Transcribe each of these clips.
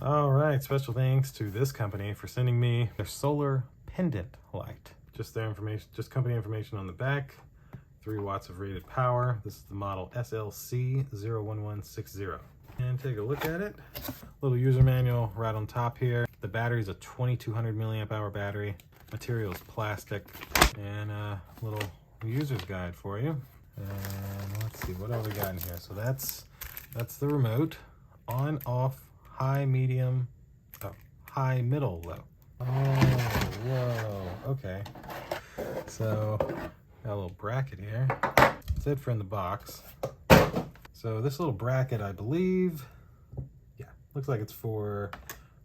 All right, special thanks to this company for sending me their solar pendant light. Just their information, just company information on the back. 3 watts of rated power. This is the model SLC01160. And take a look at it. Little user manual right on top here. The battery is a 2200 milliamp hour battery. Material is plastic. And a little user's guide for you. And let's see, what have we got in here? So that's the remote. On, off, high, medium, oh, high, middle, low. Oh, whoa, okay. So, got a little bracket here. That's it for in the box. So this little bracket, I believe, yeah, looks like it's for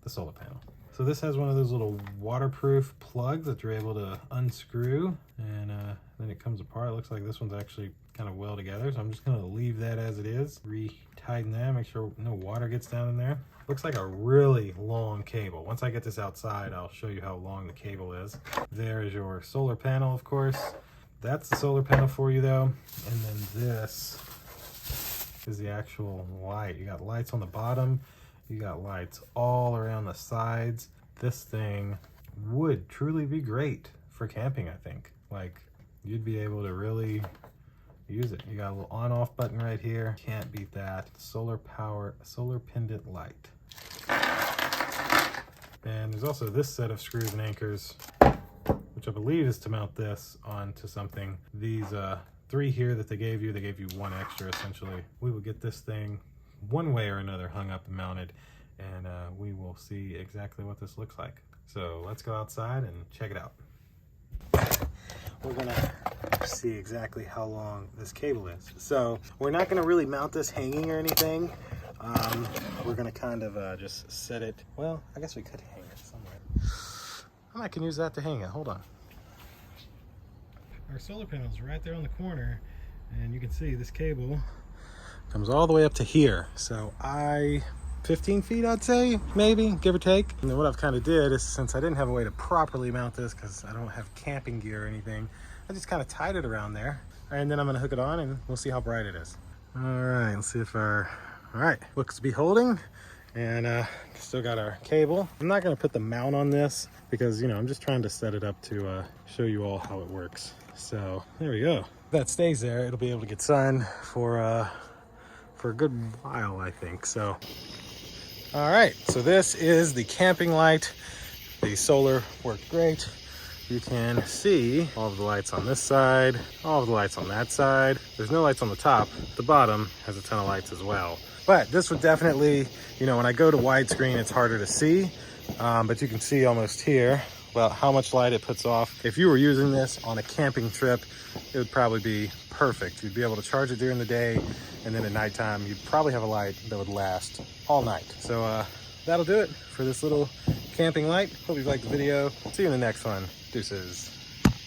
the solar panel. So this has one of those little waterproof plugs that you're able to unscrew, and then it comes apart. It looks like this one's actually kind of well together, so I'm just gonna leave that as it is. Retighten that, make sure no water gets down in there. Looks like a really long cable. Once I get this outside, I'll show you how long the cable is. There is your solar panel, of course. That's the solar panel for you though. And then this is the actual light. You got lights on the bottom. You got lights all around the sides. This thing would truly be great for camping, I think. Like, you'd be able to really use it. You got a little on-off button right here. Can't beat that. Solar power, solar pendant light. And there's also this set of screws and anchors, which I believe is to mount this onto something. These 3 here that they gave you 1 extra essentially. We will get this thing one way or another hung up and mounted, and we will see exactly what this looks like. So let's go outside and check it out. We're gonna see exactly how long this cable is. So we're not gonna really mount this hanging or anything. We're gonna kind of just set it, well, I guess we could hang it somewhere. I can use that to hang it, hold on. Our solar panel is right there on the corner, and you can see this cable comes all the way up to here. So 15 feet, I'd say, maybe, give or take. And then what I've kind of did is, since I didn't have a way to properly mount this because I don't have camping gear or anything, I just kind of tied it around there. And then I'm gonna hook it on and we'll see how bright it is. All right, let's see if all right, looks to be holding. And still got our cable. I'm not gonna put the mount on this because, you know, I'm just trying to set it up to show you all how it works. So there we go. If that stays there, it'll be able to get sun for a good while, I think. So, all right, so this is the camping light. The solar worked great. You can see all of the lights on this side, all of the lights on that side. There's no lights on the top. The bottom has a ton of lights as well. But this would definitely, you know, when I go to widescreen, it's harder to see, but you can see almost here about how much light it puts off. If you were using this on a camping trip, it would probably be perfect. You'd be able to charge it during the day, and then at nighttime, you'd probably have a light that would last all night. So that'll do it for this little camping light. Hope you liked the video. See you in the next one. Deuces.